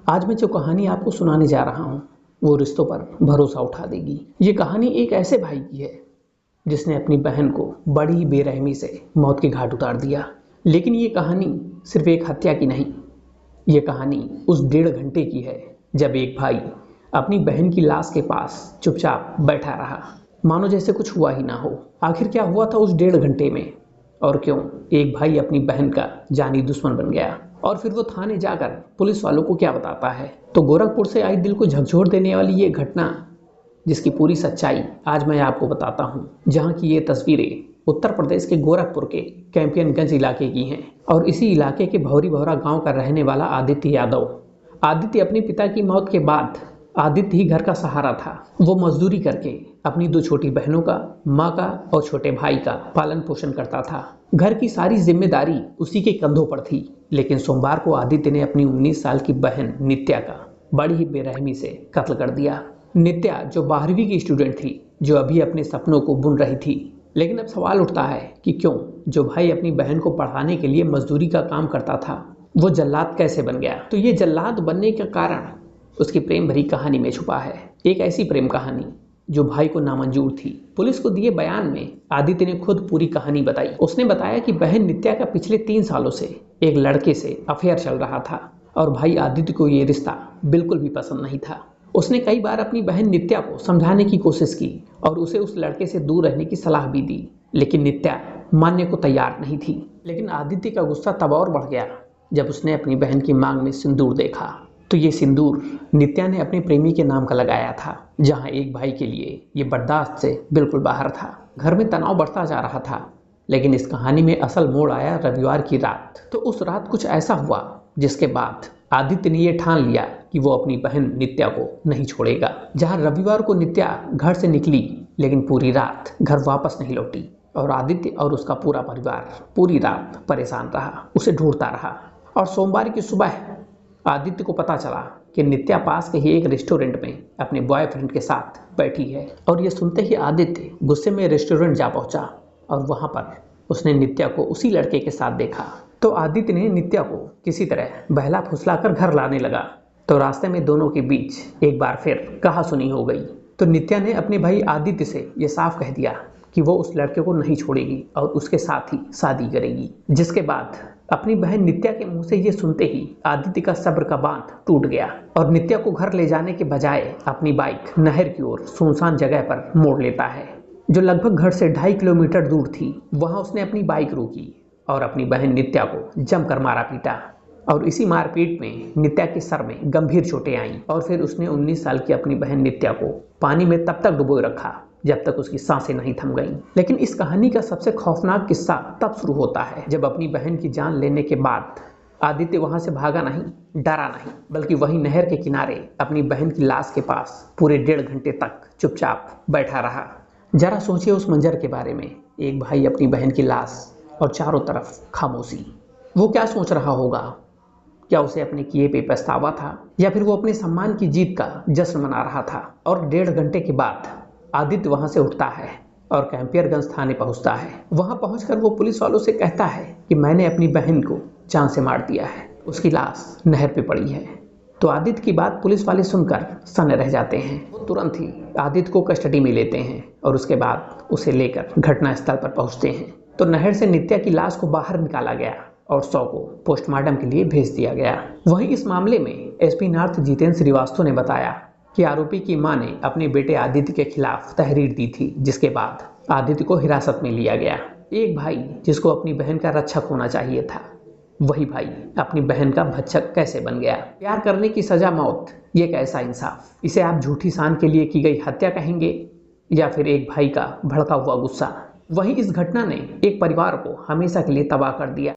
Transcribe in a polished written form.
आज मैं जो कहानी आपको सुनाने जा रहा हूँ वो रिश्तों पर भरोसा उठा देगी। ये कहानी एक ऐसे भाई की है जिसने अपनी बहन को बड़ी ही बेरहमी से मौत के घाट उतार दिया। लेकिन ये कहानी सिर्फ एक हत्या की नहीं, ये कहानी उस 1.5 घंटे की है जब एक भाई अपनी बहन की लाश के पास चुपचाप बैठा रहा, मानो जैसे कुछ हुआ ही ना हो। आखिर क्या हुआ था उस 1.5 घंटे में, और क्यों एक भाई अपनी बहन का जानी दुश्मन बन गया, और फिर वो थाने जाकर पुलिस वालों को क्या बताता है। तो गोरखपुर से आई दिल को झकझोर देने वाली ये घटना, जिसकी पूरी सच्चाई आज मैं आपको बताता हूँ। जहाँ की ये तस्वीरें उत्तर प्रदेश के गोरखपुर के कैंपियनगंज इलाके की हैं, और इसी इलाके के भौरी भौरा गांव का रहने वाला आदित्य यादव। आदित्य अपने पिता की मौत के बाद आदित्य ही घर का सहारा था। वो मजदूरी करके अपनी 2 छोटी बहनों का, माँ का और छोटे भाई का पालन पोषण करता था। घर की सारी जिम्मेदारी उसी के कंधों पर थी। लेकिन सोमवार को आदित्य ने अपनी 19 साल की बहन नित्या का बड़ी ही बेरहमी से कत्ल कर दिया। नित्या जो 12वीं की स्टूडेंट थी, जो अभी अपने सपनों को बुन रही थी। लेकिन अब सवाल उठता है कि क्यों जो भाई अपनी बहन को पढ़ाने के लिए मजदूरी का काम करता था, वो जल्लाद कैसे बन गया। तो ये जल्लाद बनने का कारण उसकी प्रेम भरी कहानी में छुपा है। एक ऐसी प्रेम कहानी जो भाई को नामंजूर थी। पुलिस को दिए बयान में आदित्य ने खुद पूरी कहानी बताई। उसने बताया कि बहन नित्या का पिछले 3 सालों से एक लड़के से अफेयर चल रहा था, और भाई आदित्य को ये रिश्ता बिल्कुल भी पसंद नहीं था। उसने कई बार अपनी बहन नित्या को समझाने की कोशिश की और उसे उस लड़के से दूर रहने की सलाह भी दी, लेकिन नित्या मानने को तैयार नहीं थी। लेकिन आदित्य का गुस्सा तब और बढ़ गया जब उसने अपनी बहन की मांग में सिंदूर देखा। तो ये सिंदूर नित्या ने अपने प्रेमी के नाम का लगाया था। जहां एक भाई के लिए ये बर्दाश्त से बिल्कुल बाहर था। घर में तनाव बढ़ता जा रहा था। लेकिन इस कहानी में असल मोड़ आया रविवार की रात। तो उस रात कुछ ऐसा हुआ जिसके बाद आदित्य ने यह ठान लिया कि वो अपनी बहन नित्या को नहीं छोड़ेगा। जहां रविवार को नित्या घर से निकली, लेकिन पूरी रात घर वापस नहीं लौटी, और आदित्य और उसका पूरा परिवार पूरी रात परेशान रहा, उसे ढूंढता रहा। और सोमवार की सुबह आदित्य को पता चला कि नित्या पास के ही एक रेस्टोरेंट में अपने बॉयफ्रेंड के साथ बैठी है। और ये सुनते ही आदित्य गुस्से में रेस्टोरेंट जा पहुंचा, और वहां पर उसने नित्या को उसी लड़के के साथ देखा। तो आदित्य ने नित्या को किसी तरह बहला फुसला कर घर लाने लगा। तो रास्ते में दोनों के बीच एक बार फिर कहासुनी हो गई। तो नित्या ने अपने भाई आदित्य से ये साफ कह दिया कि वो उस लड़के को नहीं छोड़ेगी और उसके साथ ही शादी करेगी। जिसके बाद अपनी बहन नित्या के मुंह से ये सुनते ही आदित्य का सब्र का बांध टूट गया, और नित्या को घर ले जाने के बजाय अपनी बाइक नहर की ओर सुनसान जगह पर मोड़ लेता है, जो लगभग घर से 2.5 किलोमीटर दूर थी। वहां उसने अपनी बाइक रोकी और अपनी बहन नित्या को जमकर मारा पीटा। और इसी मारपीट में नित्या के सर में गंभीर चोटें आईं, और फिर उसने 19 साल की अपनी बहन नित्या को पानी में तब तक डुबोए रखा जब तक उसकी सांसें नहीं थम गईं। लेकिन इस कहानी का सबसे खौफनाक किस्सा तब शुरू होता है जब अपनी बहन की जान लेने के बाद आदित्य वहां से भागा नहीं, डरा नहीं, बल्कि वहीं नहर के किनारे अपनी बहन की लाश के पास पूरे 1.5 घंटे तक चुपचाप बैठा रहा। जरा सोचिए उस मंजर के बारे में। एक भाई अपनी बहन की लाश और चारों तरफ खामोशी। वो क्या सोच रहा होगा? क्या उसे अपने किए पे पछतावा था, या फिर वो अपने सम्मान की जीत का जश्न मना रहा था? और 1.5 घंटे के बाद आदित्य वहां से उठता है और कैंपियरगंज थाने पहुंचता है। वहां पहुंचकर वो पुलिस वालों से कहता है कि मैंने अपनी बहन को जान से मार दिया है, उसकी लाश नहर पे पड़ी है। तो आदित्य की बात पुलिस वाले सुनकर सन्न रह जाते हैं। वो तुरंत ही आदित्य को कस्टडी में लेते हैं और उसके बाद उसे लेकर घटनास्थल पर पहुंचते हैं। तो नहर से नित्या की लाश को बाहर निकाला गया और शव को पोस्टमार्टम के लिए भेज दिया गया। वहीं इस मामले में एसपी नॉर्थ जितेंद्र श्रीवास्तव ने बताया कि आरोपी की मां ने अपने बेटे आदित्य के खिलाफ तहरीर दी थी, जिसके बाद आदित्य को हिरासत में लिया गया। एक भाई जिसको अपनी बहन का रक्षक होना चाहिए था, वही भाई अपनी बहन का भक्षक कैसे बन गया? प्यार करने की सजा मौत, ये कैसा इंसाफ? इसे आप झूठी शान के लिए की गई हत्या कहेंगे, या फिर एक भाई का भड़का हुआ गुस्सा? वहीं इस घटना ने एक परिवार को हमेशा के लिए तबाह कर दिया।